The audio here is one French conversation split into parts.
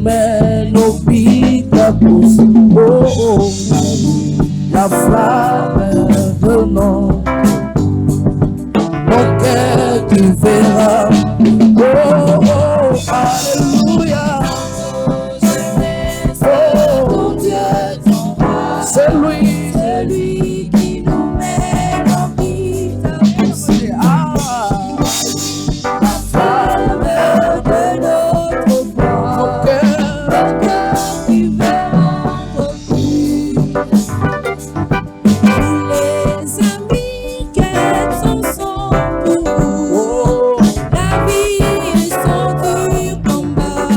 mets nos pieds à pouce. Oh, oh, la flamme de notre cœur tu verras. Oh, oh, alléluia. Oh, c'est lui qui nous met nos pieds à pouce. La flamme de notre cœur tu verras. Les amis qu'elles sont pour nous. La vie est sans dur combat.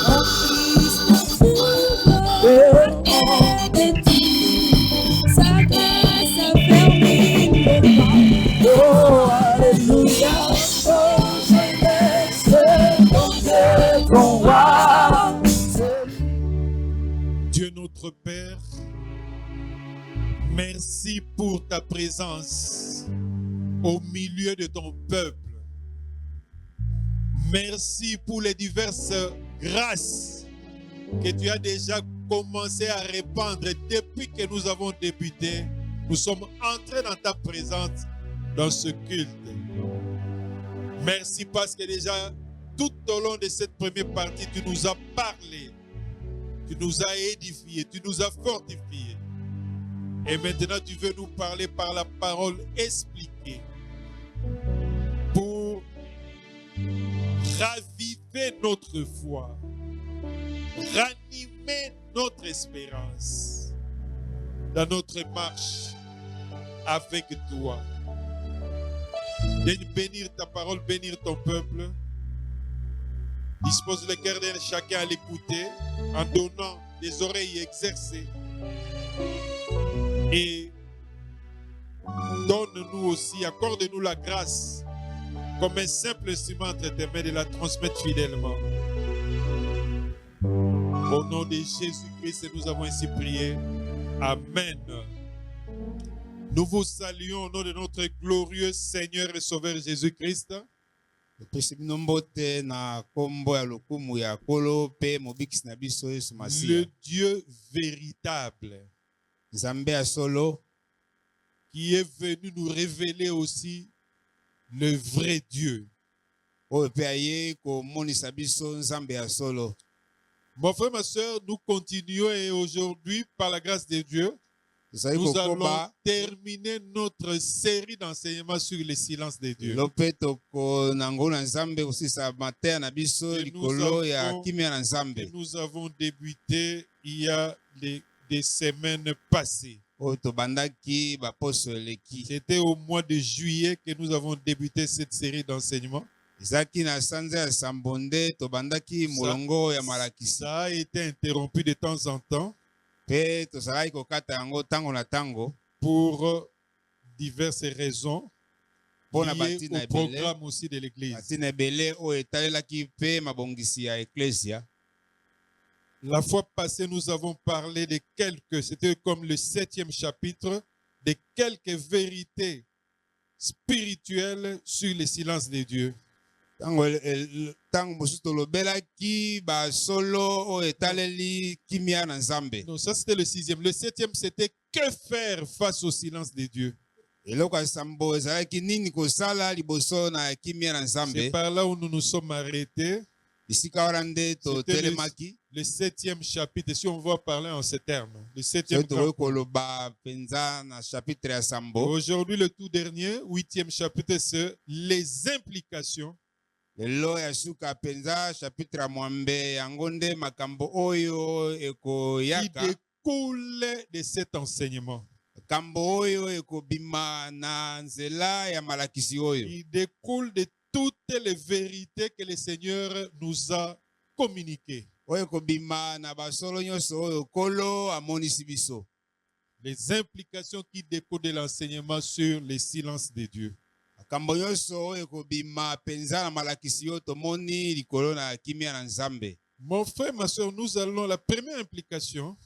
En Christ on trouve des petits. Sa grâce a fermé nos pas. Oh, alléluia. Oh, je laisse ton Dieu, ton roi. Dieu notre Père, merci pour ta présence au milieu de ton peuple. Merci pour les diverses grâces que tu as déjà commencé à répandre depuis que nous avons débuté. Nous sommes entrés dans ta présence dans ce culte. Merci parce que déjà tout au long de cette première partie, tu nous as parlé. Tu nous as édifiés, tu nous as fortifiés. Et maintenant, tu veux nous parler par la parole expliquée pour raviver notre foi, ranimer notre espérance dans notre marche avec toi. Bénir ta parole, bénir ton peuple. Dispose le cœur de chacun à l'écouter en donnant des oreilles exercées. Et donne-nous aussi, accorde-nous la grâce comme un simple instrument entre tes mains de la transmettre fidèlement. Au nom de Jésus-Christ, nous avons ainsi prié. Amen. Nous vous saluons au nom de notre glorieux Seigneur et Sauveur Jésus-Christ. Le Dieu véritable qui est venu nous révéler aussi le vrai Dieu. Mon frère, ma soeur, nous continuons et aujourd'hui, par la grâce de Dieu, nous allons terminer notre série d'enseignements sur le silence de Dieu. Nous avons débuté il y a des semaines passées. C'était au mois de juillet que nous avons débuté cette série d'enseignements. Ça a été interrompu de temps en temps pour diverses raisons liées au programme aussi de l'Église. La fois passée, nous avons parlé de c'était comme le 7e chapitre, de quelques vérités spirituelles sur le silence de Dieu. Donc ça c'était le 6e. Le 7e c'était que faire face au silence de Dieu. C'est par là où nous nous sommes arrêtés. C'était le 7e chapitre. Si on va parler en ces termes, le 7e chapitre. Aujourd'hui, le tout dernier, 8e chapitre, c'est les implications qui découlent de cet enseignement. Il découle de toutes les vérités que le Seigneur nous a communiquées. Les implications qui découlent de l'enseignement sur le silence de Dieu. Mon frère, ma soeur, nous allons la première implication.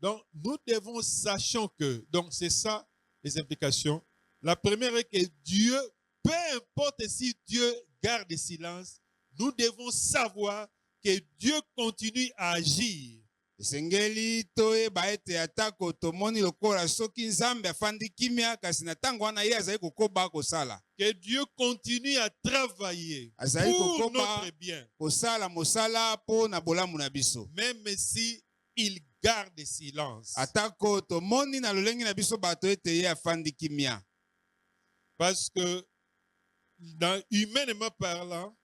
Donc, nous devons sachant que, donc c'est ça les implications. La première est que Dieu, peu importe si Dieu garde le silence, nous devons savoir que Dieu continue à agir. Esengeli toyeba ete atako tomoni lokola soki Nzambe afandi kimia kasi na ntango wana ye azali kokoba kosala. Que Dieu continue à travailler Azali pour kokoba notre bien. kosala mosala po na bolamu na biso. Même si il garde silence. Atako tomoni na lolengi na biso bato ete ye afandi kimia. Parce que, humainement parlant,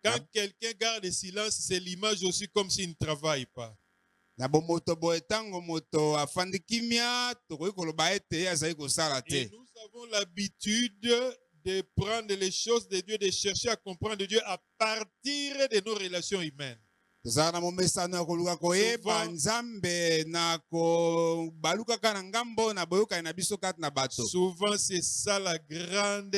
quand quelqu'un garde silence, c'est l'image aussi comme s'il ne travaille pas. Na bomoto boye tango moto afandi kimia tokoki koloba ete ye azali kosala te. Et nous avons l'habitude de prendre les choses de Dieu, de chercher à comprendre Dieu à partir de nos relations humaines. Tozala na momesano ya koluka koyeba Nzambe na kobalukaka na ngambo na boyokani na biso kati na bato. Souvent, c'est ça la grande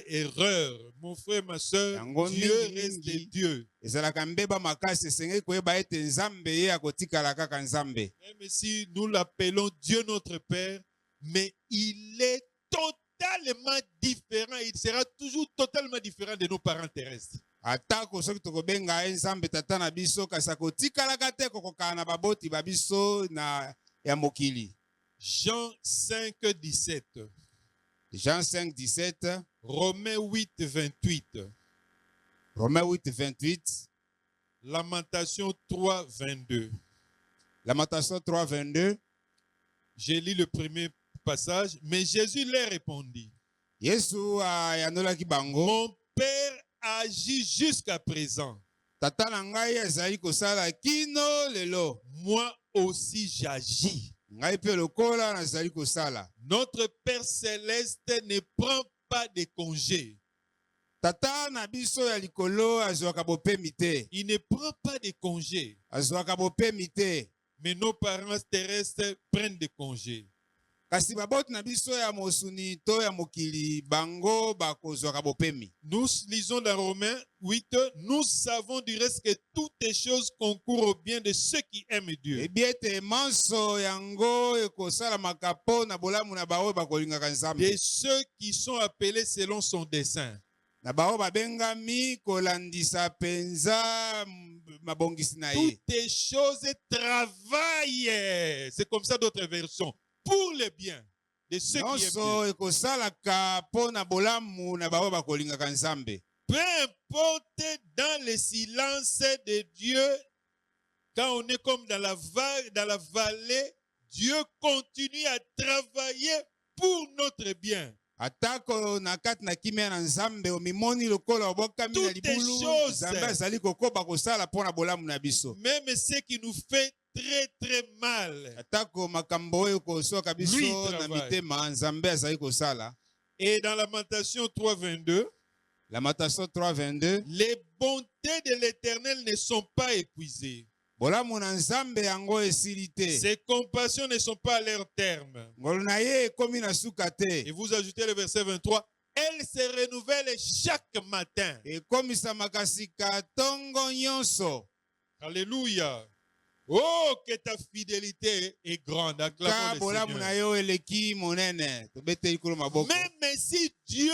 erreur. Mon frère, ma soeur, Dieu reste Dieu. Ezalaka mbeba makasi esengeli koyeba ete Nzambe ye akotikala kaka Nzambe. Même si nous l'appelons Dieu notre Père, mais il est totalement différent. Il sera toujours totalement différent de nos parents terrestres. Atako soki tokobenga ye Nzambe tata na biso kasi akotikalaka te kokokana na baboti babiso na ya mokili. Jean 5, 17. Jean 5, 17. Romains 8, 28. Romains 8, 28. Lamentation 3, 22. Lamentation 3, 22. J'ai lu le premier passage, mais Jésus leur répondit. Yesu ayanolaki bango. Mon Père agit jusqu'à présent. Tata na ngai azali kosala kino lelo. Moi aussi j'agis. Ngai pe lokola nazali kosala. Notre Père céleste ne prend pas de congé. Tata na biso ya likolo azwaka bopemi te. Il ne prend pas de congé. Azwaka bopemi te. Mais nos parents terrestres prennent des congés. Kasi baboti na biso ya mosuni to ya mokili bango bakozwaka bopemi. Nous lisons dans Romains 8, nous savons du reste que toutes les choses concourent au bien de ceux qui aiment Dieu. Ebiete manso yango ekosala makapo na bolamu na baoyo bakolingaka Nzambe. De ceux qui sont appelés selon son dessein. Na baoyo babengami kolandisa penza mabongisi na ye. Toutes les choses travaillent. C'est comme ça d'autres versions. Pour le bien de ceux qui aiment Dieu. Ekosalaka po na bolamu na baoyo bakolingaka Nzambe. Peu importe dans le silence de Dieu, quand on est comme dans la vallée, Dieu continue à travailler pour notre bien. Atako na kati na kimia na Nzambe omimoni lokola obokami na libulu Nzambe azali kokoba kosala po na bolamu na biso. Même ce qui nous fait très très mal. Atako makambo oyo kosoka biso na mitema Nzambe azali kosala. Et dans Lamentation 3:22, Lamentation 3:22, les bontés de l'Éternel ne sont pas épuisées. bolamu na Nzambe yango esili te. Ses compassions ne sont pas à leur terme. Ngolu na ye ekomi na suka te. Et vous ajoutez le verset 23, elles se renouvellent chaque matin. Ekomisamaka sika tongo nyonso. Alléluia. Oh, que ta fidélité est grande. Acclamons le bolamu na Seigneur. yo eleki monene. Tobete ikolo maboko. Même si Dieu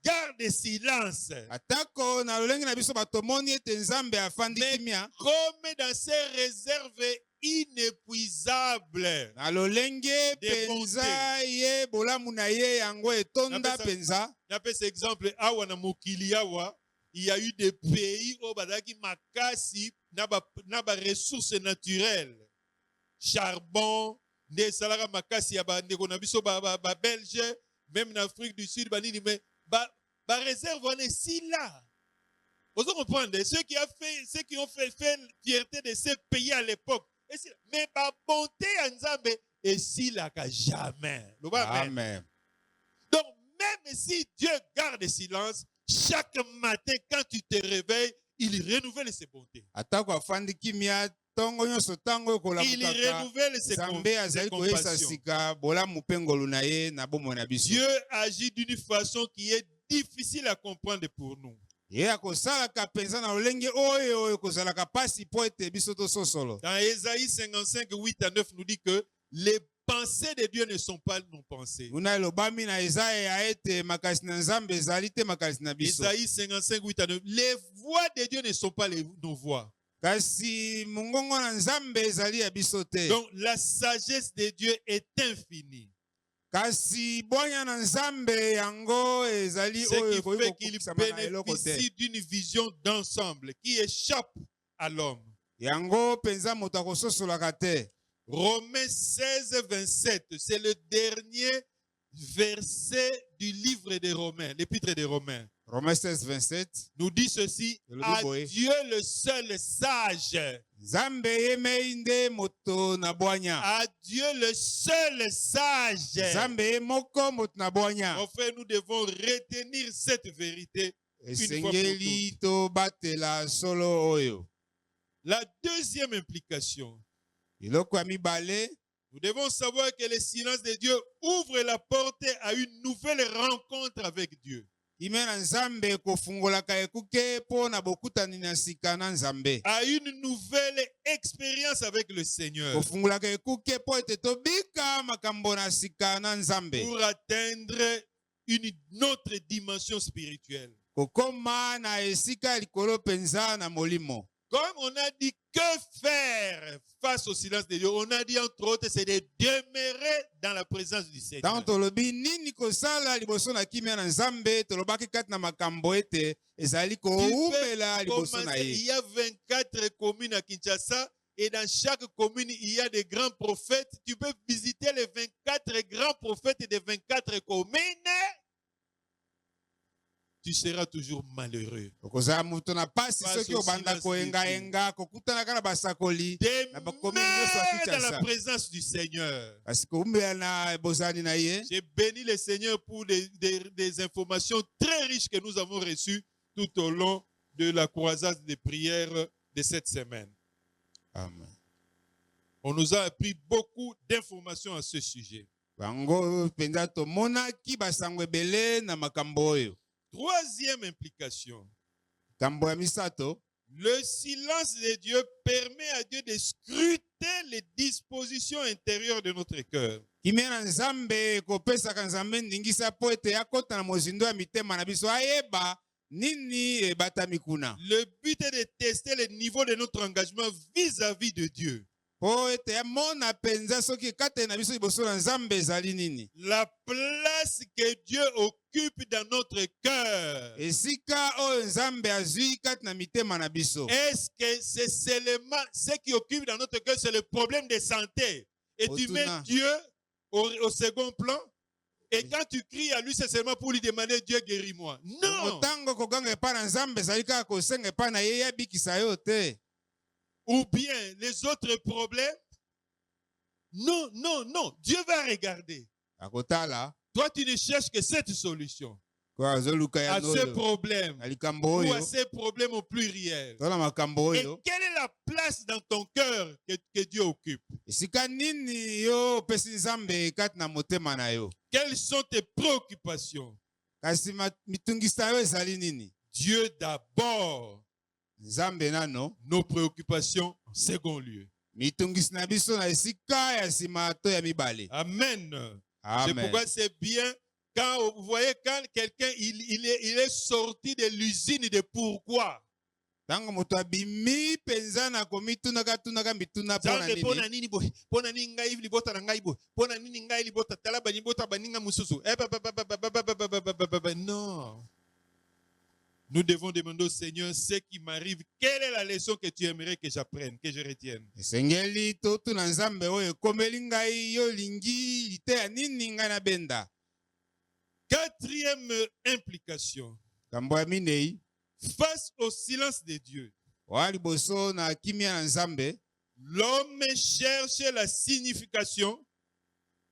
garde silence, Atako na lolengi na biso batomoni ete Nzambe afandi kimia. comme dans ses réserves inépuisables. Na lolenge Des penza ye bolamu na ye yango etonda penza. N'appelle cet exemple, awa na mokili awa, il y a eu des pays où badaki makasi na ba ressources naturelles. Charbon, ne salara makasi ya ba ndeko na biso ba Belge, même en Afrique du Sud banini mais ba réserve on est si là. Vous comprenez ceux qui ont fait fierté de ces pays à l'époque. Mais la bonté en Nzambe est si là qu'à jamais. Amen. Donc même si Dieu garde silence, chaque matin quand tu te réveilles, il renouvelle ses bontés. Atako afandi kimia tongo nyonso tango kola Il mukaka. renouvelle ses Nzambe azali koyesa compassions. sika bolamu pengolu na ye na bomo na biso. Dieu agit d'une façon qui est difficile à comprendre pour nous. Ye akosalaka penza na lolenge oyo kozalaka pasi po ete biso tososolo. Dans Ésaïe 55, 8 à 9 nous dit que les pensées de Dieu ne sont pas nos pensées. Una lobami na Isaïe ete makasi na Nzambe ezali te makasi na biso. Isaïe 55, 8 à 9. Les voix de Dieu ne sont pas nos voix. Kasi mungongo na Nzambe ezali ya biso te. Donc la sagesse de Dieu est infinie. Kasi bonya na Nzambe yango ezali Ce oyo qui fait qu'il bénéficie te. d'une vision d'ensemble qui échappe à l'homme. Yango penza moto akososolaka te. Romains 16, 27, c'est le dernier verset du livre des Romains, l'épître des Romains. Romains 16, 27. Nous dit ceci: à Dieu le seul sage. Nzambe yemei nde moto na bwanya. À Dieu le seul sage. Nzambe ye moko moto na bwanya. Mon frère, nous devons retenir cette vérité une fois pour Esengeli toutes. to batela solo oyo. La deuxième implication, Iloko ya mibale, nous devons savoir que le silence de Dieu ouvre la porte à une nouvelle rencontre avec Dieu. ime na Nzambe kofungolaka ekuke po na bokutani na sika na Nzambe. À une nouvelle expérience avec le Seigneur. Kofungolaka ekuke po ete tobika makambo na sika na Nzambe. Pour atteindre une autre dimension spirituelle. Kokoma na esika likolo penza na molimo. Comme on a dit, que faire face au silence de Dieu? On a dit entre autres, c'est de demeurer dans la présence du Seigneur. Tant tolobi nini kosala liboso na kimia na Nzambe tolobaki kati na makambo ete ezali koumela liboso na Il ye. y a 24 communes à Kinshasa et dans chaque commune, il y a des grands prophètes. Tu peux visiter les 24 grands prophètes des 24 communes. Tu seras toujours malheureux. Okozala muto na pasi soki obanda koenga kokutana na basakoli na bakomi nyonso ya Demeure dans la Kinshasa. présence du Seigneur. Kasi koumbela na bozani na ye. J'ai béni le Seigneur pour des informations très riches que nous avons reçues tout au long de la croisade des prières de cette semaine. Amen. On nous a appris beaucoup d'informations à ce sujet. Bango penza tomonaki basango ebele na makambo oyo. Troisième implication. Kambo ya misato. Le silence de Dieu permet à Dieu de scruter les dispositions intérieures de notre cœur. Kimia na Nzambe kopesaka Nzambe ndingisa po ete akota na mozindo ya mitema na biso ayeba nini ebatami kuna. Le but est de tester le niveau de notre engagement vis-à-vis de Dieu. Po ete amona penza soki kate na biso liboso na Nzambe ezali nini. La place que Dieu occupe dans notre cœur. Esika oyo Nzambe azwi kati na mitema na biso. Est-ce que c'est seulement ce qui occupe dans notre cœur, c'est le problème de santé? Et tu mets Dieu au second plan? Et quand tu cries à lui, c'est seulement pour lui demander Dieu guéris-moi. Non! Tango koganga epa na Nzambe ezali kaka kosenga epa na ye yabikisa yo te. Ou bien les autres problèmes? Non, non, non. Dieu va regarder. Akotala. Toi, tu ne cherches que cette solution Kwa zoluka ya à nolo. ce problème Alikambo ou à oyo. ces problèmes au pluriel. Tola makambo Et oyo. quelle est la place dans ton cœur que Dieu occupe? Esika nini yo pesi Nzambe kati na motema na yo. Quelles sont tes préoccupations? Kasi mitungisa yo ezali nini. Dieu d'abord. Nzambe nano. Nos préoccupations en second lieu. Mitungisi na biso na esika ya sima to ya mibale. Amen. Amen. C'est pourquoi c'est bien quand vous voyez quand quelqu'un il est sorti de l'usine de pourquoi. Tango moto abimi penza na komitunaka tunaka mituna pona nini. Pona nini boy? Pona nini ngai libota na ngai boy? Pona nini ngai libota tala bani bota baninga mususu. Non. Nous devons demander au Seigneur ce qui m'arrive. Quelle est la leçon que tu aimerais que j'apprenne, que je retienne? Esengeli to tuna Nzambe oyo komeli ngai yo lingi lite ya nini ngai na benda. Quatrième implication. Kambo ya minei. Face au silence de Dieu, Wa liboso na kimia na Nzambe. l'homme cherche la signification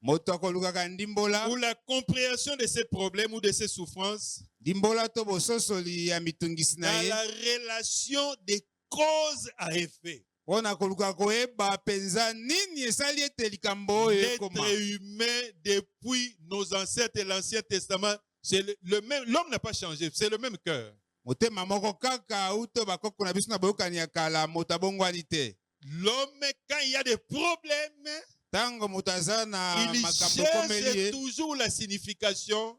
Moto akolukaka ndimbola. ou la compréhension de ses problèmes ou de ses souffrances Ndimbola to bososoli ya mitungisi na dans ye. la relation de cause à effet. Pona koluka koyeba penza nini esali ete likambo oyo ekoma. L'être humain depuis nos ancêtres et l'Ancien Testament, c'est le même. L'homme n'a pas changé, c'est le même cœur. Motema moko kaka uto bakoko na biso na boyokani ya kala moto abongwani te. L'homme, quand il y a des problèmes, tango mutazana Il makambo cherche komelie toujours la signification,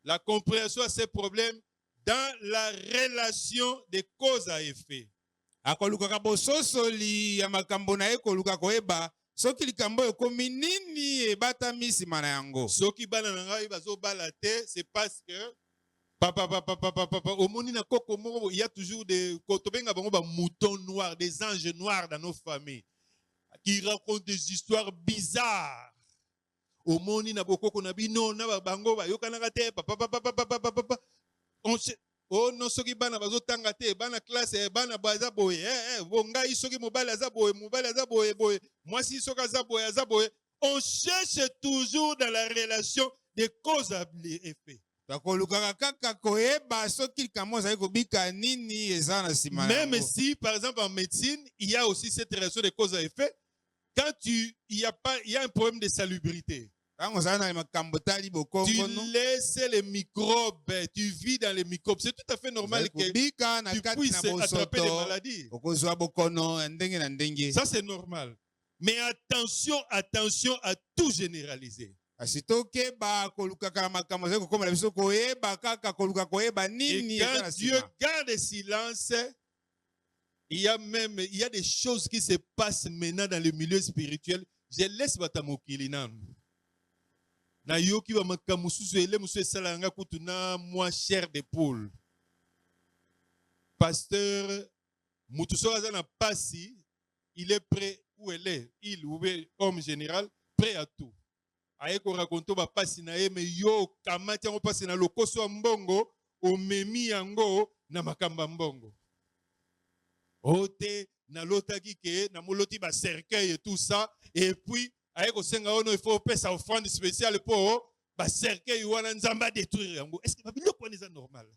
la compréhension à ces problèmes dans la relation des causes à effet. akolukaka bososoli ya makambo na ye koluka koyeba soki likambo ekomi nini ebatami nsima na yango. Soki bana na ngai bazobala te, c'est parce que papa omoni na koko moko, il y a toujours des kotobenga bango ba moutons noirs, des anges noirs dans nos familles qui racontent des histoires bizarres. Omoni na bokoko na bino na bango ba yokanaka te papa oh non, soki bana bazotanga te bana classe bana baza boye ngai soki mobali aza boye boye mwasi soki aza boye. On cherche toujours dans la relation des causes à effet. Takolukaka kaka koyeba soki likambo ezali kobika nini eza na nsima na Même yango. si par exemple en médecine il y a aussi cette relation de cause à effet, quand il y a un problème de salubrité. Tango ozali na makambo tali bokongo Tu no laisses les microbes, tu vis dans les microbes. C'est tout à fait normal que kobika na tu kati puisses na attraper des bosoto maladies. okozwa bokono ya ndenge na ndenge. Ça, c'est normal. Mais attention à tout généraliser. Kasi tokeba kolukaka na makambo ezali kokomela biso koyeba kaka koluka koyeba Et nini eza na quand Dieu nsima. garde silence, il y a des choses qui se passent maintenant dans le milieu spirituel. Je laisse batamokili nanu. Na yoki ba makamususu ele musu esalanga kutuna moi chair de poule. Pasteur Mutuso azana pasi, il est prêt où elle est, il ou homme général, prêt à tout. Aeko raconto ba pasi na ye me yo kamati yango pasi na lokoso ya mbongo omemi yango na makamba mbongo. Ote na lotaki ke na moloti ba cercueil et tout ça et puis aeko senga ono il faut payer sa offrande spéciale pour ba cercueil wana nzamba détruire yango. Est-ce que ba biloko wana eza normal?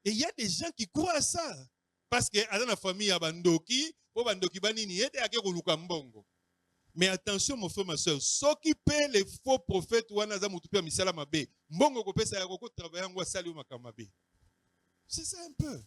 Et il y a des gens qui croient à ça parce que dans la famille ya bandoki, po bandoki banini ete ake koluka mbongo. Mais attention mon frère ma soeur, s'occuper les faux prophètes wana za mutu pe misala mabe. Mbongo ko pesa ya ko travailler ngo sali makama mabe. C'est ça un peu.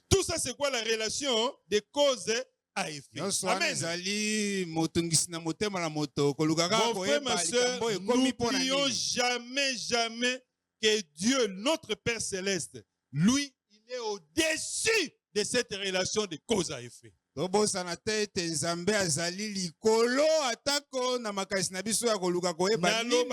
Tout ça c'est quoi la relation des causes à effet? Amen. Ezali motungisi na motema na moto kolukaka Mon frère, koyeba ma soeur, likambo ekomi mpona n'oublions nini. jamais que Dieu, notre Père Céleste, lui, il est au-dessus de cette relation de cause à effet. Tobosana te ete Nzambe azali likolo atako na makasi na biso ya koluka koyeba nini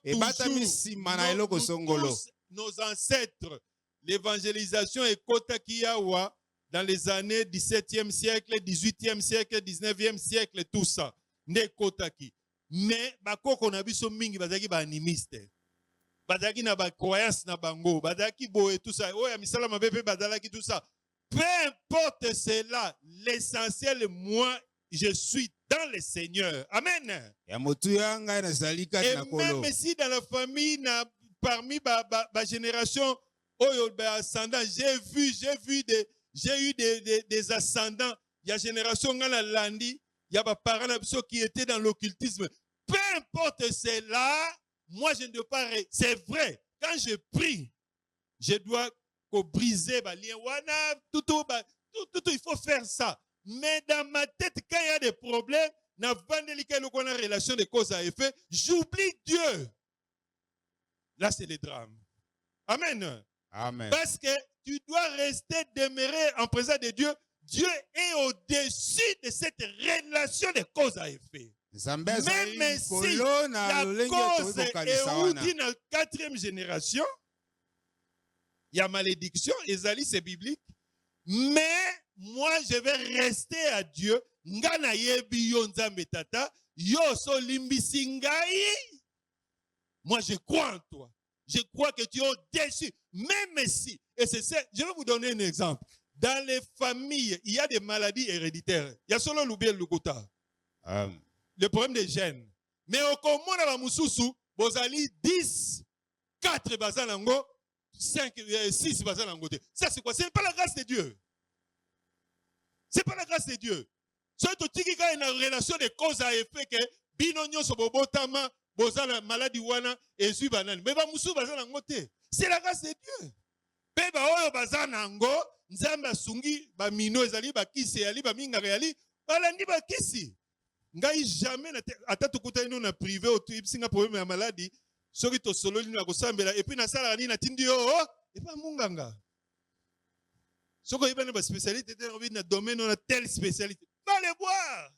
ebatami nsima na eloko songolo. Nos ancêtres, l'évangélisation est kota kiyawa dans les années 17e siècle, 18e siècle, 19e siècle, tout ça. Ne kotaki. Mais bakoko na biso mingi bazaki ba animiste. Bazaki na ba croyance na bango, bazaki boye tout ça. Oya misala mabepe bazalaki tout ça. Peu importe cela, l'essentiel, moi, je suis dans le Seigneur. Amen. Ya motu yanga nazali kati Et na kolo. même si dans la famille, parmi ma génération, ascendant, j'ai eu des ascendants. Il y a génération ngana landi, il y a des parents qui étaient dans l'occultisme. Peu importe cela, moi je ne dois pas. C'est vrai, quand je prie, je dois briser les liens. Tout, il faut faire ça. Mais dans ma tête, quand il y a des problèmes, dans la relation de cause à effet, j'oublie Dieu. Là, c'est le drame. Amen. Amen. Parce que tu dois rester demeuré en présence de Dieu. Dieu est au-dessus de cette relation de cause à effet. Même si la cause est dans la 4e génération, il y a malédiction, Ezali c'est biblique, mais moi je vais rester à Dieu. Ngana yebi yo nzambe tata, yo so limbisi ngai. Moi je crois en toi. Je crois que tu es au-dessus. Même si, et c'est ça, je vais vous donner un exemple. Dans les familles, il y a des maladies héréditaires. Il y a solo l'oublier le kota. Le problème des gènes. Mais au commun dans la Moussousou, vous allez 10, 4 basalango, 5, 6 basalango. Ça c'est quoi? Ce n'est pas la grâce de Dieu. Ce n'est pas la grâce de Dieu. C'est une relation de cause à effet que binonyo sobobotama, bozala maladie wana, et zui banane. Mais Moussou basalango te. C'est la grâce de Dieu. Peba oyo basanango, nzamba sungi, ba mino ezali, ba kisi ali, ba minga reali, balandi ba kisi. ngai jamais ata tokutani no na privé otuibisinga problème ya maladie soki tosololi na kosambela et puis nasalaka nini natindi yo epa munganga soki oyebani baspécialité te obi na domaine na telle spécialité va les voir.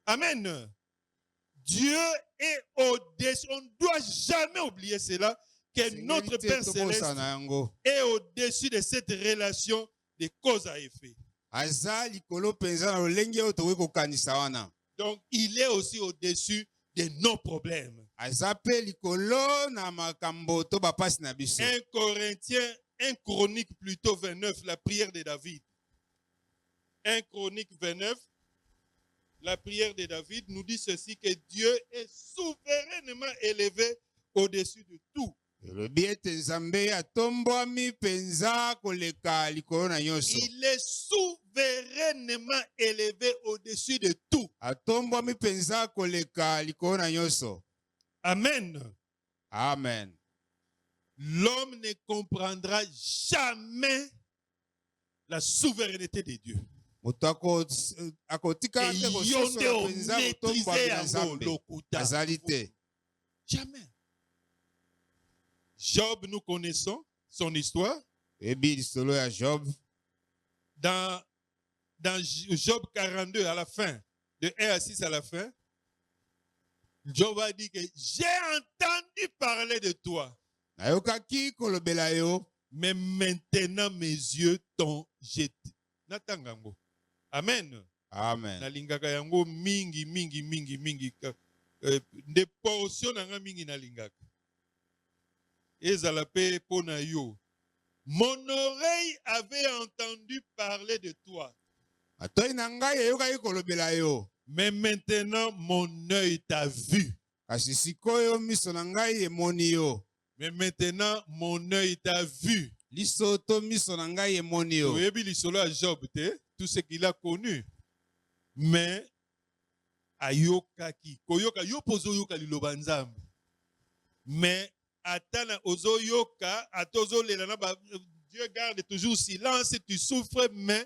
Amen. Dieu est au-dessus. On ne doit jamais oublier cela, que notre Père Céleste est au-dessus de cette relation de cause à effet. Donc, il est aussi au-dessus de nos problèmes. 1 Corinthiens, 1 Chronique plutôt 29, la prière de David. 1 Chronique 29, la prière de David nous dit ceci, que Dieu est souverainement élevé au-dessus de tout. Il est souverainement élevé au-dessus de tout. Amen. Amen. L'homme ne comprendra jamais la souveraineté de Dieu. Jamais. Job, nous connaissons son histoire. Dans Job 42 à la fin, de 1 à 6 à la fin, Job a dit que j'ai entendu parler de toi. Mais maintenant mes yeux t'ont jeté. Natangango. Amen. Amen. Nalingaka yango mingi. Des portions nanga mingi nalingaka. Ezalape pona yo. Mon oreille avait entendu parler de toi. Mais maintenant mon œil t'a vu. Mais maintenant mon œil t'a vu. Tout ce qu'il a connu. Mais ayokaki. Koyoka yo pozo yoka liloba nzambe. Mais atana ozo yoka atozo lelana ba Dieu garde toujours silence, tu souffres mais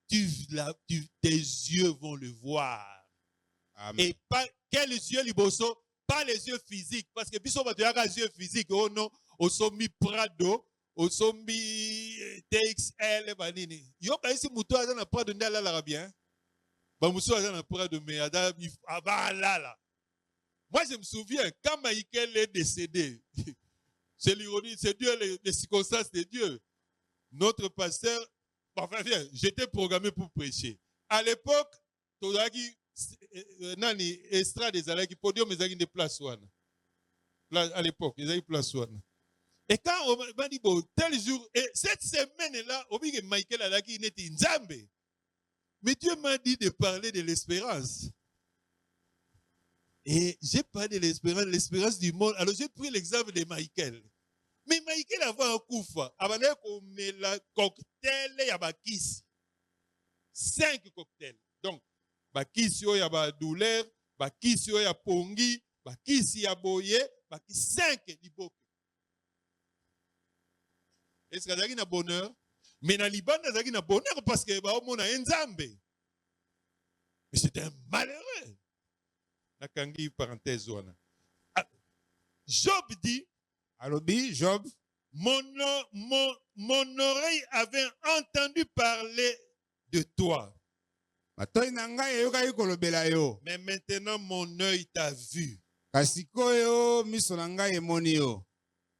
tes yeux vont le voir. Amen. Et pas quels yeux liboso, pas les yeux physiques parce que biso ba yaka yeux physiques oh non, osomi Prado, osomi TXL banini. Yo ka isi muto aza na Prado ndala la bien. Ba muso aza na Prado mais ada abalala. Moi je me souviens quand Michael est décédé. C'est l'ironie, c'est Dieu les circonstances de Dieu. Notre pasteur, enfin, j'étais programmé pour prêcher. À l'époque, Todagi, Nani, Estrade, des Alaki, podium, ils avaient des places. À l'époque, ils avaient des places. Et quand on m'a dit, bon, tel jour, et cette semaine-là, on dit que Michael Alaki, il était Nzambe. Mais Dieu m'a dit de parler de l'espérance. Et j'ai parlé de l'espérance du monde. Alors j'ai pris l'exemple de Michael. Mais Michael avait un coup fort. Il a mis le cocktail, il y a 5 cocktails. Donc, il y a douleur, il y a pongi, il y a boye, 5 liboke. Est-ce qu'il y a un bonheur? Mais dans le Liban, il y a un bonheur parce que on a un Nzambe. Mais c'est un malheureux. Nakangi parenthèse. Job dit, Job, mon oreille avait entendu parler de toi. Mais maintenant mon œil t'a vu.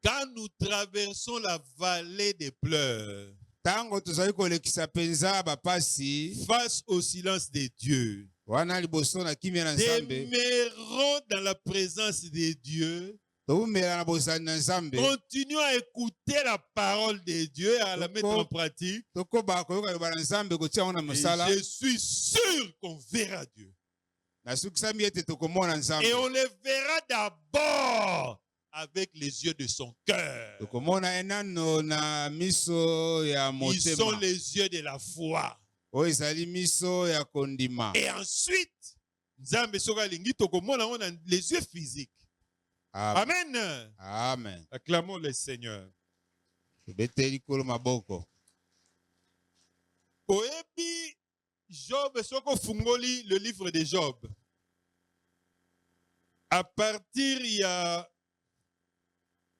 Quand nous traversons la vallée des pleurs, face au silence de Dieu, demeurons dans la présence de Dieu. Continuons à écouter la parole de Dieu et à la mettre en pratique. Et je suis sûr qu'on verra Dieu. Et on le verra d'abord avec les yeux de son cœur. Ils sont les yeux de la foi. Et ensuite, les yeux physiques. Amen. Amen. Acclamons le Seigneur. Oebi Job, soko fungoli le livre de Job. À partir, il y a,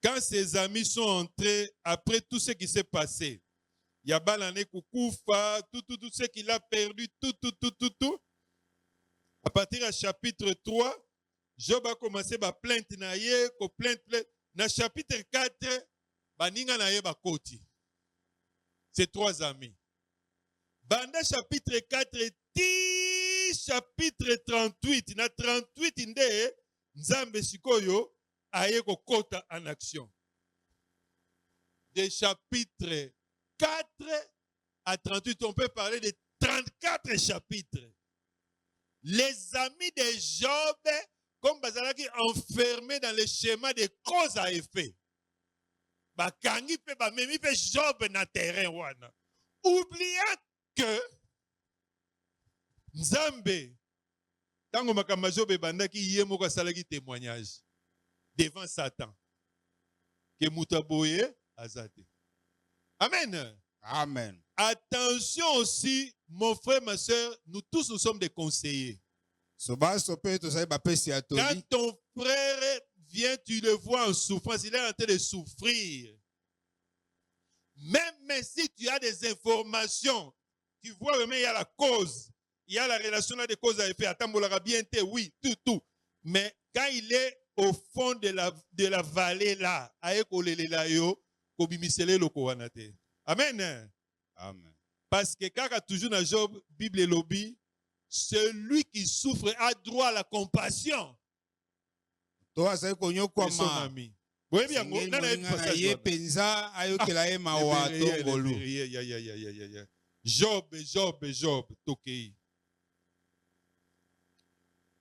quand ses amis sont entrés, après tout ce qui s'est passé, il y a Balané Koukoufa, tout ce qu'il a perdu, tout. À partir du chapitre 3, Job a commencé à plainte naïe, plainte. Dans le chapitre 4, baninga naïe bakoti. C'est 3 amis. Banda chapitre 4, chapitre 38. Dans 38, inde, Nzambe Sikoyo aye kokota en action. Des chapitres 4 à 38, on peut parler de 34 chapitres. Les amis de Job, comme Bazalaki, enfermés dans le schéma de cause à effet. Bakangi pe ba memi pe Job na terrain wana. Oubliant que Nzambe, tango makamba Job bandaki yemo ko salaki témoignage devant Satan. Que mutaboye azate. Amen. Amen. Attention aussi, mon frère, ma soeur, nous tous nous sommes des conseillers. Quand ton frère vient, tu le vois en souffrance, il est en train de souffrir. Même si tu as des informations, tu vois vraiment il y a la cause, il y a la relation là de cause à effet. Attends, bien, oui, tout. Mais quand il est au fond de la vallée là, amen. Amen. Parce que quand toujours dans Job, Bible et lobby, celui qui souffre a droit à la compassion de son ami. Vous voyez bien, Job, Tokei.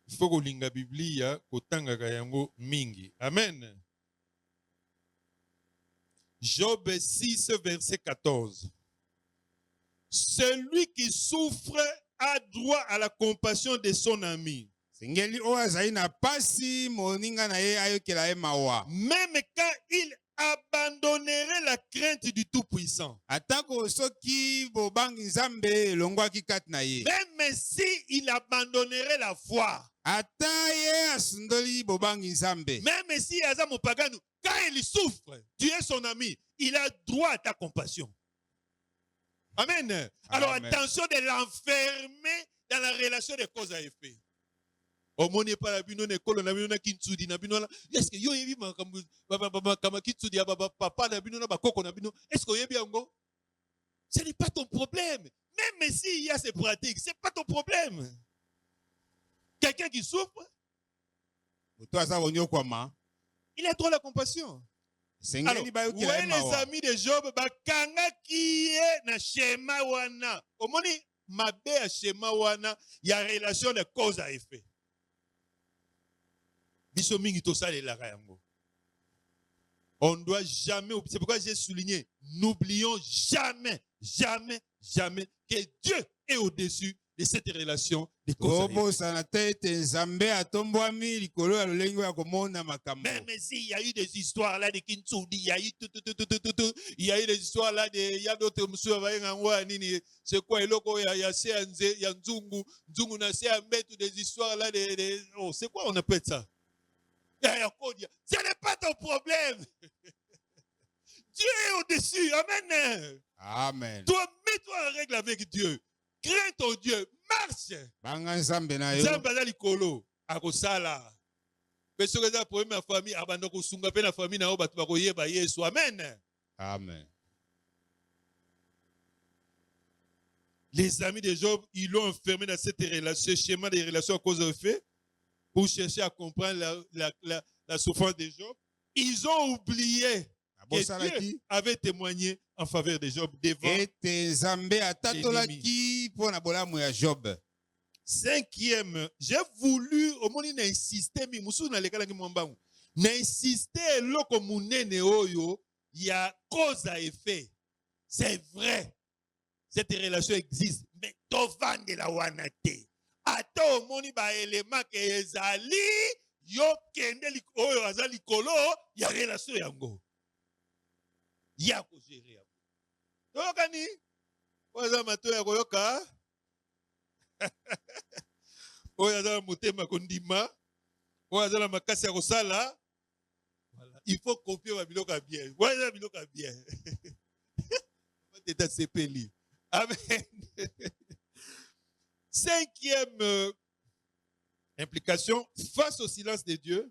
Il faut que l'inga Biblia kotanga kayango mingi. Amen. Job 6, verset 14. Celui qui souffre a droit à la compassion de son ami. Même quand il abandonnerait la crainte du Tout-Puissant. Même si il abandonnerait la foi. Même si quand il souffre, tu es son ami, il a droit à ta compassion. Amen. Alors attention de l'enfermer dans la relation de cause à effet. Au monde pas la bino nekolo na bino na kintsudi na bino est-ce que yo yebi makama kintsudi ya papa na bino na bakoko na bino est-ce que yebi yango? Ce n'est pas ton problème. Même s'il y a ces pratiques, c'est pas ton problème. Quelqu'un qui souffre, il a droit à la compassion. Alors, voyez les amis de Job, bakanga qui est na schéma wana. Au moni mabe a schéma wana, il y a relation de cause à effet. Biso mingi to sale la yango. On ne doit jamais, c'est pourquoi j'ai souligné, n'oublions jamais que Dieu est au-dessus de cette relation de cause à effet. Même s'il y a eu des histoires là de Kintsoudi, il y a eu il y a eu des histoires là de, il y a d'autres c'est quoi, il y a Nzungu na des histoires là de oh, c'est quoi on appelle ça? Ce n'est pas ton problème. Dieu est au-dessus. Amen. Amen. Toi, mets-toi en règle avec Dieu. Crains ton Dieu. Marche. Nzambe azali kolo akosala. Peso que ça problème ma famille abanda kosunga pe na famille na o batu bakoyeba Yesu. Amen. Amen. Les amis de Job, ils l'ont enfermé dans cette relation, ce schéma de relations à cause de fait, pour chercher à comprendre la souffrance de Job. Ils ont oublié que Dieu avait témoigné en faveur de Job devant l'ennemi. Cinquième, j'ai voulu, au moins, insister, mais n'insister, loko munene oyo, il y a cause à effet. C'est vrai. Cette relation existe. Mais tovande la wanate. Ato moni ba élément que ezali, yo kende oyo azali kolo, il y a relation yango. Ya ko gérer yango. Tokani, oza mato ya koyoka. Oyo azala motema kondima, oyo azala makasi ya kosala. Voilà. Il faut copier ma biloko à bien. Voilà biloko à bien. T'es sepeli. Amen. Cinquième implication, face au silence de Dieu,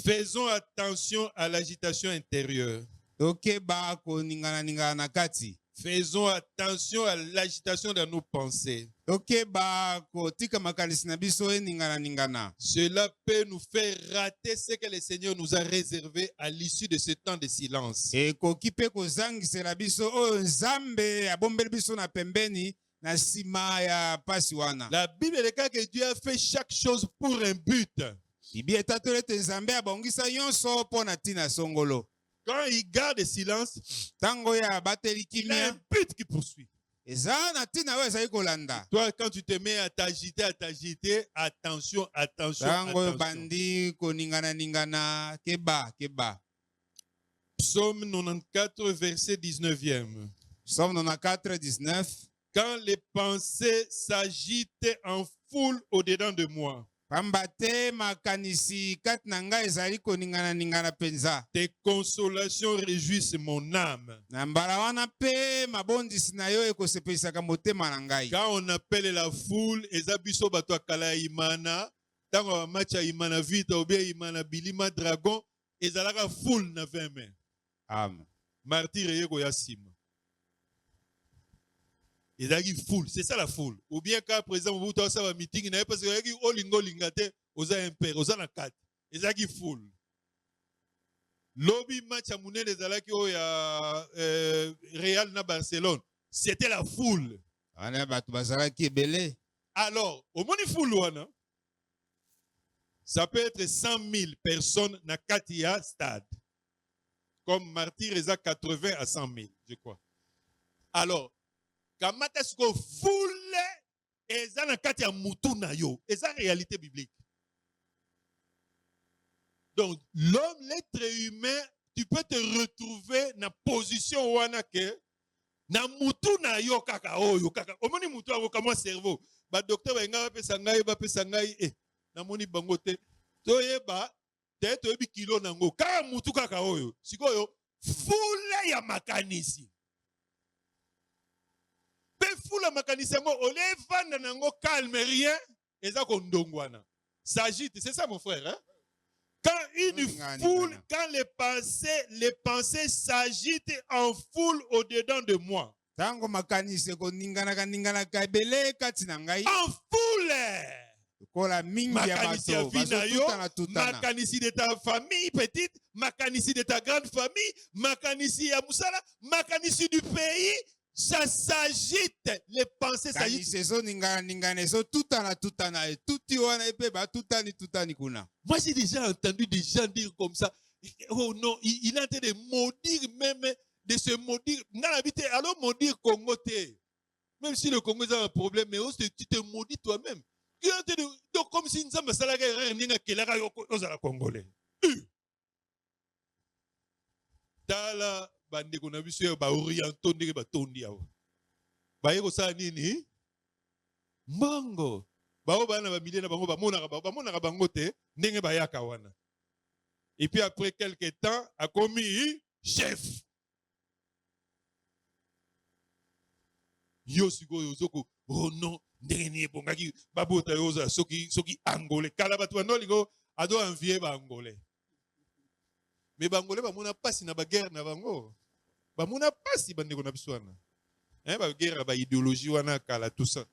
faisons attention à l'agitation intérieure. Faisons attention à l'agitation de nos pensées. Cela peut nous faire rater ce que le Seigneur nous a réservé à l'issue de ce temps de silence. La Bible déclare que Dieu a fait chaque chose pour un but. Quand il garde le silence, il a un but qui poursuit. Toi, quand tu te mets à t'agiter, attention, attention, attention. Psaume 94, verset 19e. Psaume 94, 19. Quand les pensées s'agitent en foule au-dedans de moi, tes consolations réjouissent mon âme. Quand on appelle la foule, ezabiso bato kala imana, tango matcha imana vita ou bien imana bilima dragon, ezalaka foule na 20 mains. Amen. Martyr yeko yasima. Ezalaki foule, c'est ça la foule. Ou bien quand président vous avez un meeting, parce que ezalaki olingo lingate, oza impère, oza na kat. Ezalaki foule. Lobby match à Mounel ezalaki o ya Real na Barcelone. C'était la foule. Alors, au moins une foule wana, ça peut être 100 000 personnes na Katia stade. Comme Martyr eza 80 à 100 000, je crois. Alors, kamata siko foule eza na Katia mutu na yo, eza réalité biblique. Donc, l'homme, l'être humain, tu peux te retrouver dans la position wana ke na mutu na yo kaka oyo kaka. Omoni mutu ako kama cerveau. Ba docteur ba nga ba pesa ngai na moni bango te. Toyeba te toyebi kilo nango. Kaka mutu kaka oyo. Sikoyo foule ya makanisi. Pe foule ya makanisi ngo ole vanda nango calme rien eza ko ndongwana. S'agite, c'est ça mon frère hein? Quand une foule, quand les pensées s'agitent en foule au-dedans de moi. En foule. Makanisi ya vie na yo, makanisi de ta famille petite, makanisi de ta grande famille, makanisi ya musala, makanisi du pays. Ça s'agite, les pensées s'agitent. Moi, j'ai déjà entendu des gens dire comme ça. Oh non, il est en train de maudire même, de se maudire. Alors maudire Congo, même si le Congo a un problème, mais aussi tu te maudis toi-même. Donc, comme si nous sommes salariés, nous sommes Congolais. Tala. Bande ko na biso ba oriento ndenge batondi awo baye ko sa nini mbongo bao bana ba milieu na bango ba monaka bango te ndenge bayaka wana et puis après quelque temps a commis chef yo sikoyo zoko oh non ndenge ni bongaki babota yoza soki angolais kala batu bandolingo ado envier ba angolais. Mais bangolais ba mona pasi na ba guerre na bango. Ba mona pasi bandeko na biswana. Ba guerre ba idéologie wana kala tout ça.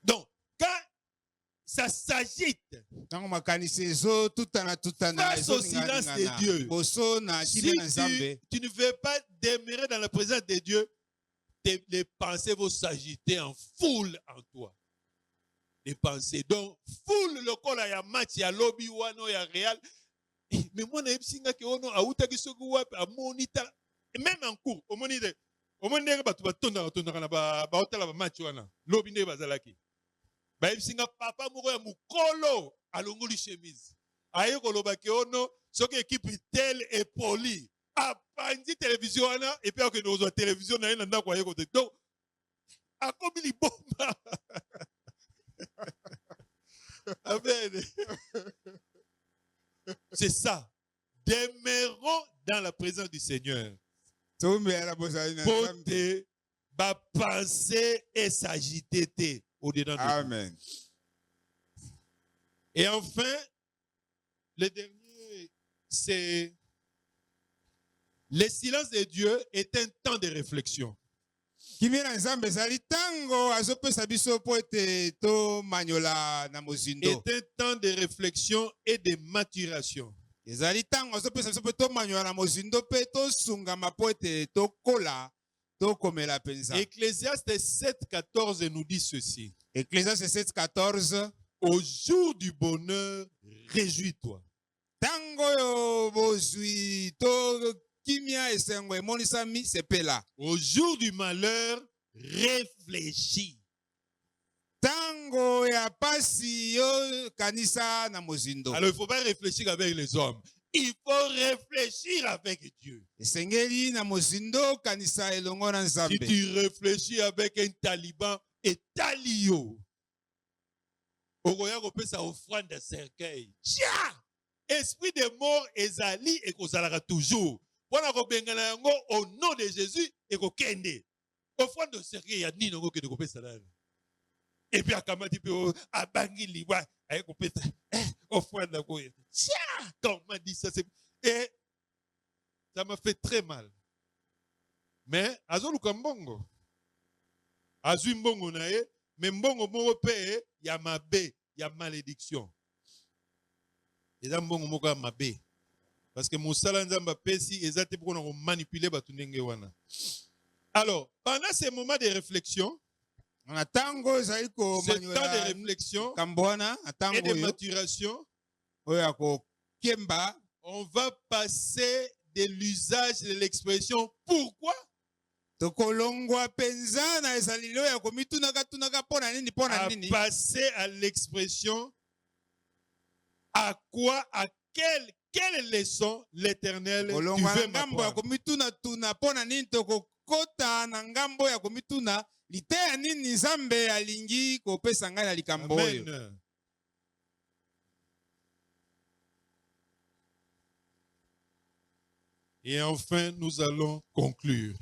Donc quand ça s'agite face au silence de Dieu, si tu ne veux pas demeurer dans la présence de Dieu, les pensées vont s'agiter en foule en toi. Les pensées. Donc foule le col ya match ya lobby wano ya Real. Mais moi, je suis même en cours, au moment où papa moko mukolo alongoli chemise. Aye koloba ke ono soki équipe telle et poli. Apandi télévision et puis que nous télévision na ndako aye kote. Donc akomi libomba. Amen. C'est ça. Demeurons dans la présence du Seigneur. Pour te penser et s'agiter au-dedans de nous. Amen. Et enfin, le dernier, c'est le silence de Dieu est un temps de réflexion. Est un temps de réflexion et de maturation. Ecclésiaste 7,14 nous dit ceci. Ecclésiaste 7,14. Au jour du bonheur, réjouis-toi. Au jour du malheur, réfléchis. Alors, il ne faut pas réfléchir avec les hommes. Il faut réfléchir avec Dieu. Si tu réfléchis avec un taliban et talio, sa offrande de cercueil. Esprit de mort ezali et kozalaka toujours. Au nom de Jésus et kokende. Offrande de cercueil ya nino ngo kende kopesa la. Et puis akamati pe abangi liwa ay kopesa offrande na ko. Comment dit ça c'est et ça m'a fait très mal. Mais azolu kambongo. Azui mbongo na ye. Mais mbongo moko pe ya mabe, ya malédiction. Et ça mbongo moko ya mabe. Parce que mosala nzamba pesi ezate pour qu'on manipuler batu ndenge wana. Alors, pendant ces moments de réflexion, ce temps de réflexion et de maturation, on va passer de l'usage de l'expression pourquoi à passer à l'expression à quoi, à quelle leçon l'Éternel tu veux m'apprendre. Amen. Et enfin, nous allons conclure.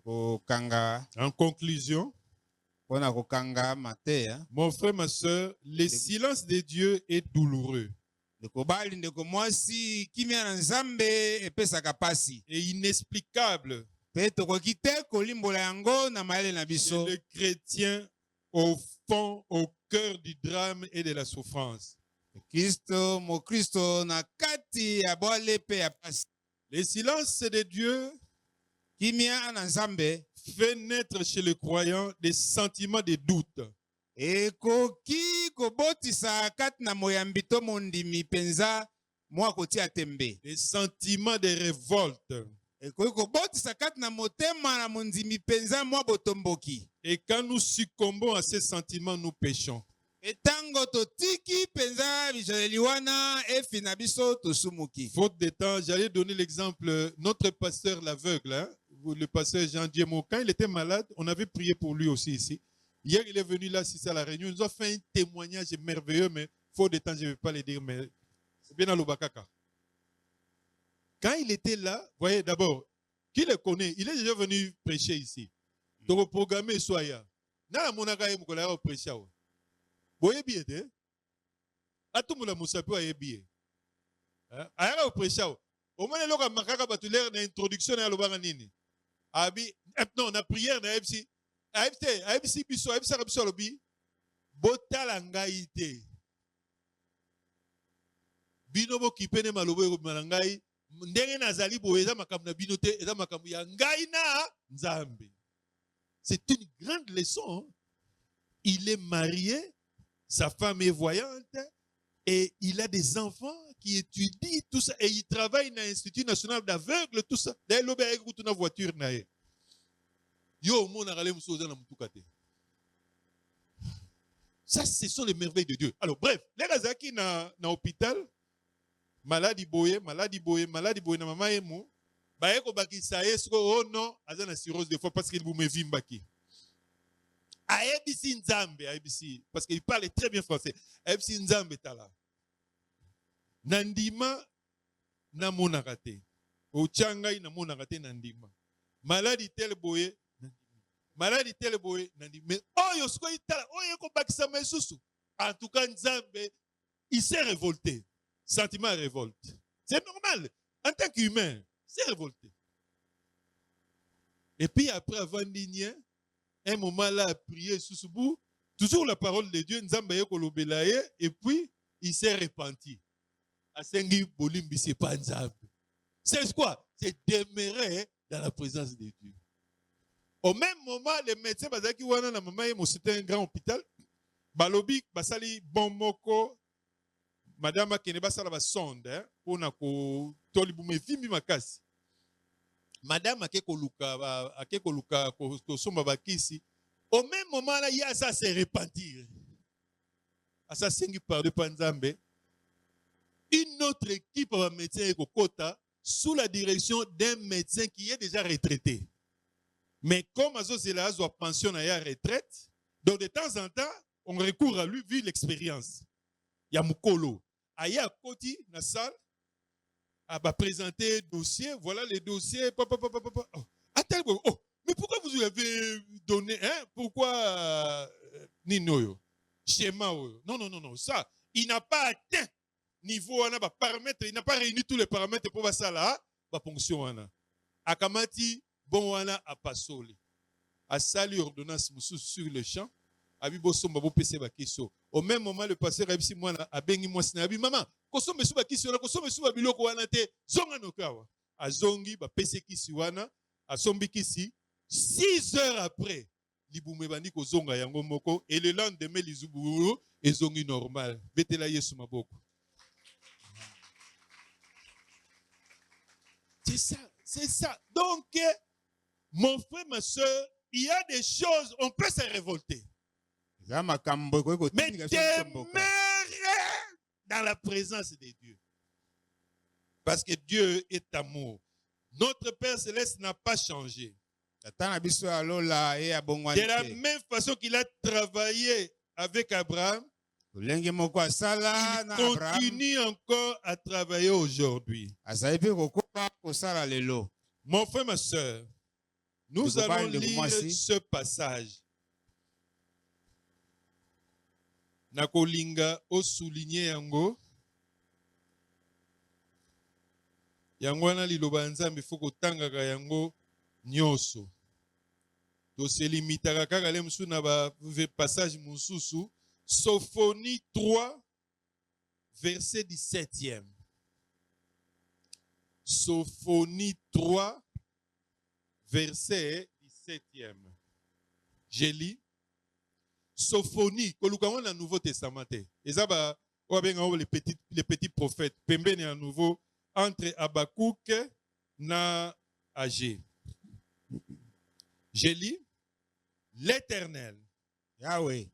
En conclusion, mon frère, ma soeur, le silence de Dieu est douloureux et inexplicable. Et le chrétien, au fond, au cœur du drame et de la souffrance. Le silence de Dieu fait naître chez le croyant des sentiments de doute. Des sentiments de révolte. Et quand nous succombons à ces sentiments, nous péchons. Faute de temps, j'allais donner l'exemple, notre pasteur l'aveugle, hein, le pasteur Jean-Dieu Mo, quand il était malade, on avait prié pour lui aussi ici. Hier, il est venu là, c'est à la réunion, il nous a fait un témoignage merveilleux, mais faute de temps, je ne vais pas le dire, mais c'est bien à l'Obakaka. Quand il était là, voyez d'abord, qui le connaît, il est déjà venu prêcher ici. Donc, programmé Soya. N'a mon agaï moukola prêcher. Voyez bien, hein? A tout le monde moussa peut aller bien. Aya au prêcher. Au moins, le makaka batulaire d'introduction à l'obaranini. Abi, non, na prière na FC. AFC biso, AFC rabso lobi. Botalangaïté. Binobo qui pene malobo malangai. Ndenge nazali boeza makambu na binote eza makambu ya ngai na nzambe. C'est une grande leçon. Il est marié, sa femme est voyante et il a des enfants qui étudient tout ça et il travaille dans l'Institut national d'aveugles tout ça. D'ailleurs l'obé avec une voiture na ye. Yo mon arale musoza na mutukate. Ça ce sont les merveilles de Dieu. Alors bref, les gazaki na hôpital maladie boye na maman emo ba eko bakisa yesko oh non azana cirrhose de foie parce qu'il vous me vimbaki ABC Nzambe, ABC, parce qu'il parle très bien français. ABC Nzambe tala. Nandima na monakate. Ochangai na monakate nandima. Maladie tel boye, maladie tel boye, nandima. Mais oyo sko itala, oyo ko bakisa mesusu. En tout cas Nzambe, il s'est révolté. Sentiment de révolte. C'est normal. En tant qu'humain, il s'est révolté. Et puis après avoir digné, un moment là, à prier sous ce bout, toujours la parole de Dieu, Nzambe kolobelaye, et puis il s'est repenti. Asengi bolimbi c'est pas Nzambe. C'est quoi? C'est demeurer dans la présence de Dieu. Au même moment, les médecins bazaki wana na mama yemo, c'était un grand hôpital. Balobi basali bomboko madame Keneba sala ba sonde pour na ko tolibume vimbi makasi. Madame akekoluka ko somba bakisi. Au même moment là, il y a ça se repentir. À ça sengi par de Panzambe. Une autre équipe de médecins et Kokota sous la direction d'un médecin qui est déjà retraité. Mais comme Azozela a pension à retraite, donc de temps en temps, on recourt à lui vu l'expérience. Il y a Mukolo. Aya Koti, na salle, a présenter dossier, voilà les dossiers. Oh, mais pourquoi vous avez donné, hein? Pourquoi Ninoyo? Schéma? Non, ça, il n'a pas atteint niveau, paramètre, il n'a pas réuni tous les paramètres pour ça là, fonction. Akamati, bon, a passé. A sali ordonnance sur le champ, Abiboso Mabo PC Bakiso. Au même moment, le pasteur Abisi Mwana a bengi Mwasinabi, maman, Kosome Suba Kisio, Kosome Suba Biloko Wanate, Zonga Nokawa. A Zongi, PC Kisiwana, a Sombi Kisi, 6 heures après, Libumebani ko Zonga Yango Moko, et le lendemain, Lizuburu, et Zongi normal. Betela Yesu Maboko. C'est ça. Donc, mon frère, ma soeur, il y a des choses, on peut se révolter. Mais demeurer dans la présence de Dieu. Parce que Dieu est amour. Notre Père Céleste n'a pas changé. De la même façon qu'il a travaillé avec Abraham, il continue encore à travailler aujourd'hui. Mon frère, ma soeur, nous allons lire ce passage. Nakolinga o souligner yango. Yango wana liloba nzambe foko tangaka yango nyoso. To se limitaka kaka le musu na ba passage mususu. Sophonie 3, verset 17e. Sophonie 3, verset 17e. Je lis. Sophonie, kolukawa na Nouveau Testament. Ezaba les petits prophètes. Pembeni à nouveau entre Habakkuk na Agé. Je lis. L'Éternel. Yahweh.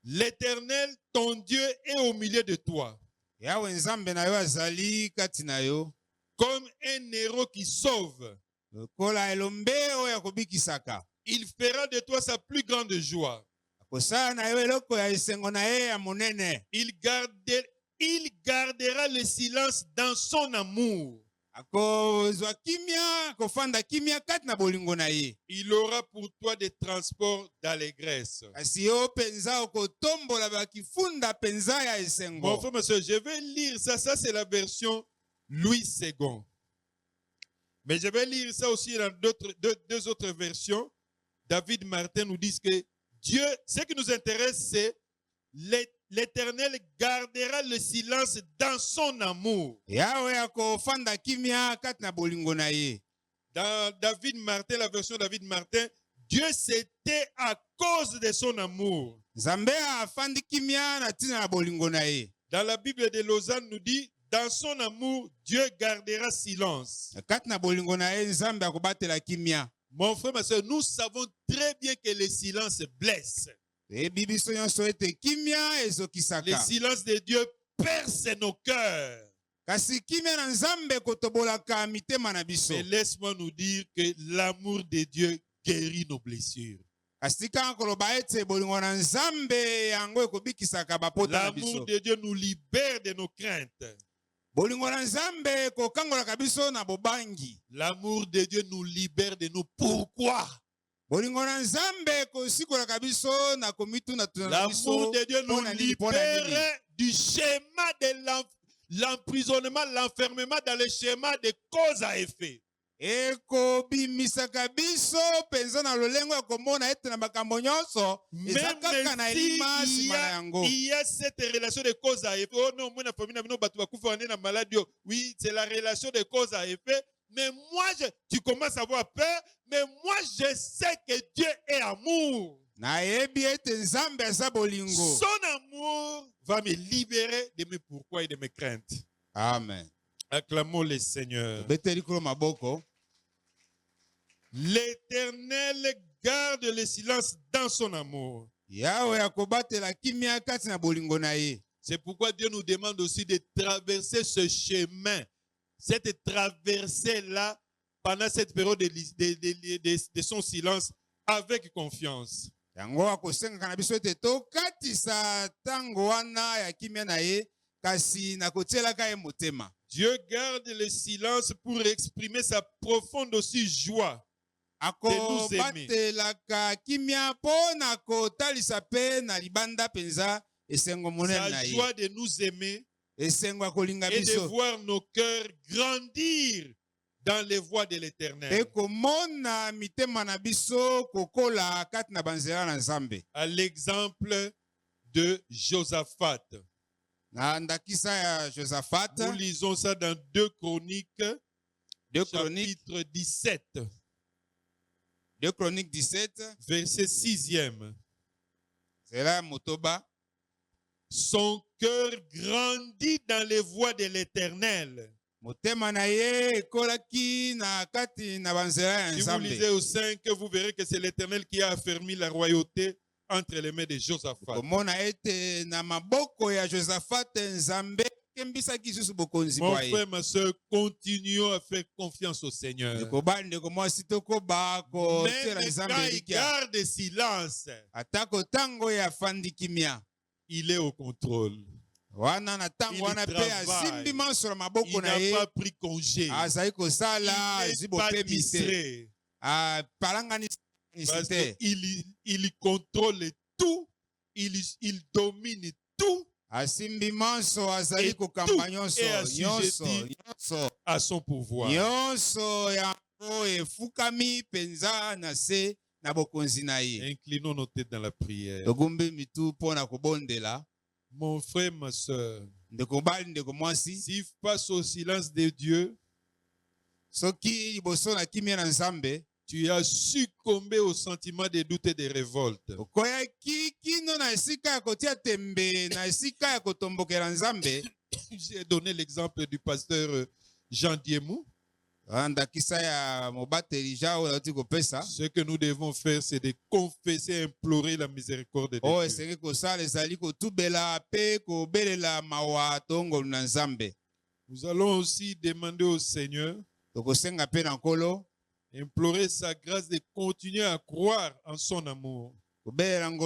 L'Éternel, ton Dieu, est au milieu de toi. Yahweh nzambe na yo azali kati na yo. Comme un héros qui sauve. Kola elombe oya kobikisaka. Il fera de toi sa plus grande joie. Il gardera le silence dans son amour. Il aura pour toi des transports d'allégresse. Mon frère, monsieur, je vais lire ça. Ça, c'est la version Louis II. Mais je vais lire ça aussi dans deux autres versions. David Martin nous dit que Dieu, ce qui nous intéresse, c'est l'Éternel gardera le silence dans son amour. Dans David Martin, la version David Martin, Dieu c'était à cause de son amour. Dans la Bible de Lausanne nous dit, dans son amour, Dieu gardera silence. Mon frère, ma soeur, nous savons très bien que le silence blesse. Le silence de Dieu perce nos cœurs. Mais laisse-moi nous dire que l'amour de Dieu guérit nos blessures. L'amour de Dieu nous libère de nos craintes. L'amour de Dieu nous libère de nos pourquoi. L'amour de Dieu nous libère du schéma de l'emprisonnement, l'enfermement dans le schéma de cause à effet. Il y a cette relation de cause à effet. Oh non, oui, c'est la relation de cause à effet. Mais moi, tu commences à avoir peur, mais moi, je sais que Dieu est amour. Son amour va me libérer de mes pourquoi et de mes craintes. Amen. Acclamons le Seigneur. L'Éternel garde le silence dans son amour. C'est pourquoi Dieu nous demande aussi de traverser ce chemin, cette traversée-là, pendant cette période de son silence, avec confiance. Dieu garde le silence pour exprimer sa profonde aussi joie de nous aimer. Sa joie de nous aimer et de voir nos cœurs grandir dans les voies de l'Éternel. À l'exemple de Josaphat. Nous lisons ça dans 2 Chroniques, chapitre 17. 2 Chroniques 17, verset 6e. Son cœur grandit dans les voies de l'Éternel. Si vous lisez au 5, vous verrez que c'est l'Éternel qui a affermi la royauté entre les mains de Josaphat. Mon frère, ma soeur, continuons à faire confiance au Seigneur. Même quand il garde silence, il est au contrôle. Il travaille. Il n'a pas pris congé. Il n'est pas distrait. Parce qu'il contrôle tout. Il domine tout. Et tout est assujetti à son pouvoir. Inclinons nos têtes dans la prière. Mon frère, ma soeur, si face au silence de Dieu, tu as succombé au sentiment de doute et de révolte. J'ai donné l'exemple du pasteur Jean Diemou. Ce que nous devons faire, c'est de confesser et implorer la miséricorde de Dieu. Nous allons aussi demander au Seigneur, implorer sa grâce de continuer à croire en son amour. Même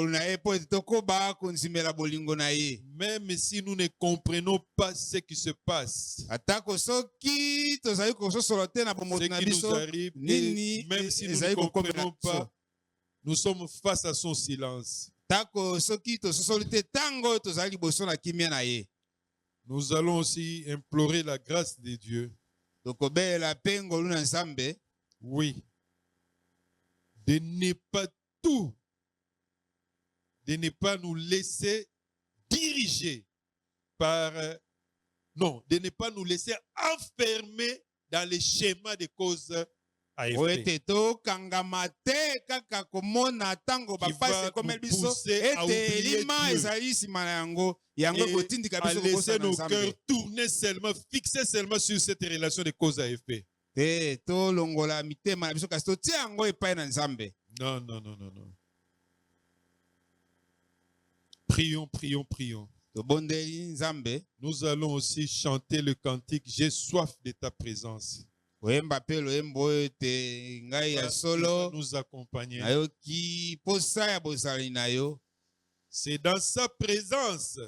si nous ne comprenons pas ce qui se passe, ce qui nous arrive, et même si nous ne comprenons pas, nous sommes face à son silence. Nous allons aussi implorer la grâce de Dieu. Oui. De ne pas tout. De ne pas nous laisser diriger par... non, de ne pas nous laisser enfermer dans les schémas de causes à effet. Qui va nous pousser à oublier Dieu. Et à laisser nos cœurs tourner seulement, fixer seulement sur cette relation de cause à effet. Non, non, non, non, non. Prions, prions, prions. Nous allons aussi chanter le cantique « J'ai soif de ta présence ». Oyemba pe loyembo oyo te ngai ya solo nous accompagner. nayoki posa ya bozali na yo. C'est dans sa présence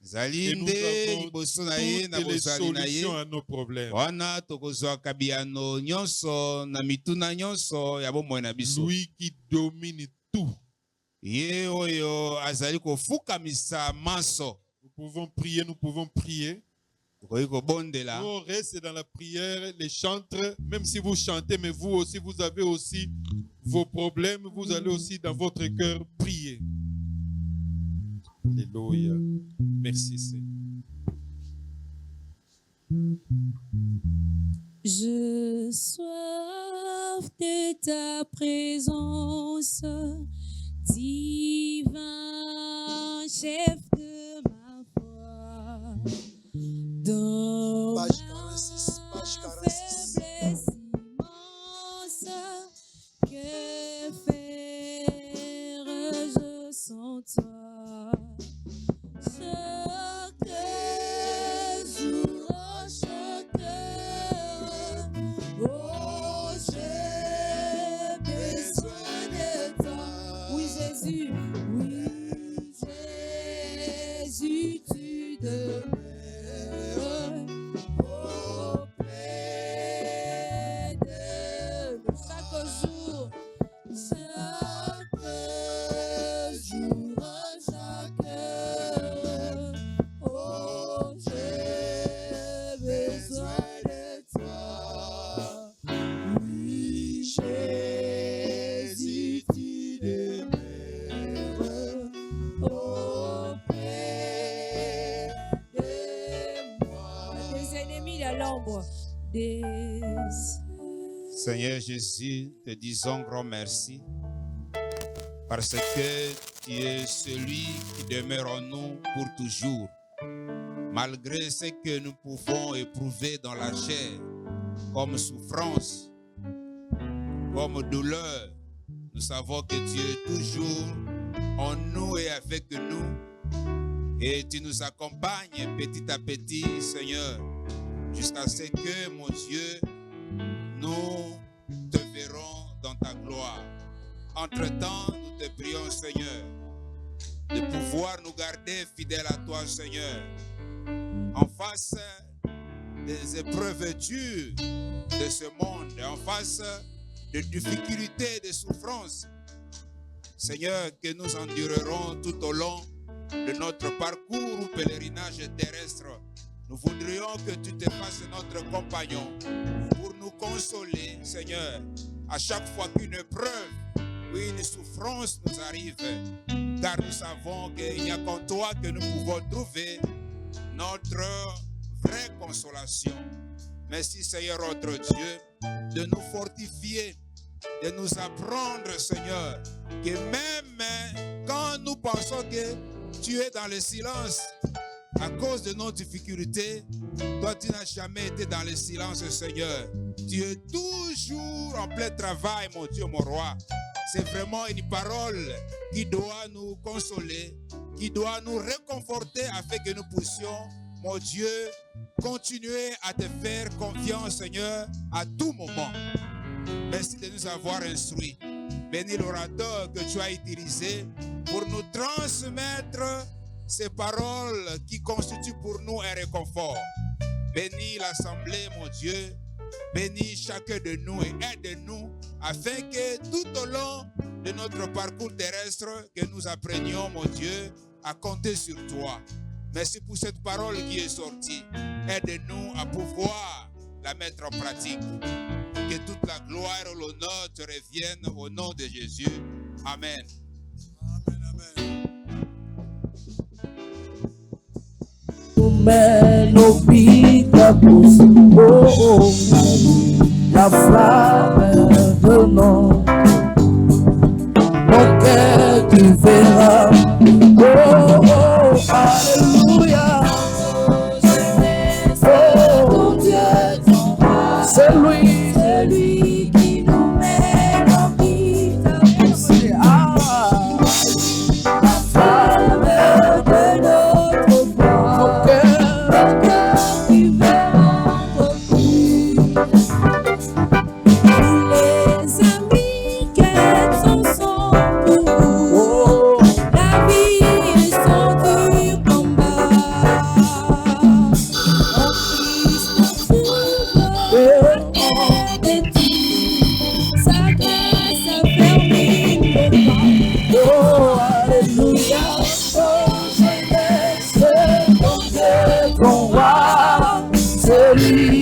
Zali que nous nde avons liboso na ye na toutes les bozali na ye. solutions à nos problèmes. Wana tokozwaka biyano nyonso na mituna nyonso ya bomoi na biso. Lui qui domine tout. Ye oyo azali kofukamisa maso. Nous pouvons prier, nous pouvons prier. Tokoki kobondela. Nous restez dans la prière, les chantres, même si vous chantez, mais vous aussi, vous avez aussi vos problèmes, vous allez aussi dans votre cœur prier. Alléluia. Merci Seigneur. Je soif de ta présence, divin chef de ma foi. Dans Page 46, page 46. faiblesse immense, que faire-je sans toi? Chaque jour, chaque heure, oh, j'ai besoin de toi. Oui, Jésus, tu demeures auprès de nous. Chaque jour, chaque heure, oh, j'ai besoin de toi. Oui, Jésus, tu demeures auprès de moi. Des ennemis de l'ombre, des Seigneur Jésus, te disons grand merci parce que tu es celui qui demeure en nous pour toujours. Malgré ce que nous pouvons éprouver dans la chair, comme souffrance, comme douleur, nous savons que tu es toujours en nous et avec nous. Et tu nous accompagnes petit à petit, Seigneur, jusqu'à ce que, mon Dieu, nous te verrons dans ta gloire. Entre-temps, nous te prions, Seigneur, de pouvoir nous garder fidèles à toi, Seigneur, en face des épreuves dures de ce monde, en face des difficultés, des souffrances, Seigneur, que nous endurerons tout au long de notre parcours ou pèlerinage terrestre. Nous voudrions que tu te fasses notre compagnon pour nous consoler, Seigneur, à chaque fois qu'une épreuve ou une souffrance nous arrive, car nous savons qu'il n'y a qu'en toi que nous pouvons trouver notre vraie consolation. Merci, Seigneur, notre Dieu, de nous fortifier, de nous apprendre, Seigneur, que même quand nous pensons que tu es dans le silence, à cause de nos difficultés, toi tu n'as jamais été dans le silence, Seigneur. Tu es toujours en plein travail, mon Dieu, mon roi. C'est vraiment une parole qui doit nous consoler, qui doit nous réconforter afin que nous puissions, mon Dieu, continuer à te faire confiance, Seigneur, à tout moment. Merci de nous avoir instruits. Bénis l'orateur que tu as utilisé pour nous transmettre ces paroles qui constituent pour nous un réconfort. Bénis l'assemblée, mon Dieu. Bénis chacun de nous et aide-nous afin que tout au long de notre parcours terrestre, que nous apprenions, mon Dieu, à compter sur toi. Merci pour cette parole qui est sortie. Aide-nous à pouvoir la mettre en pratique. Que toute la gloire et l'honneur te reviennent au nom de Jésus. Amen. Amen, amen. Nos vidas, oh, la flamme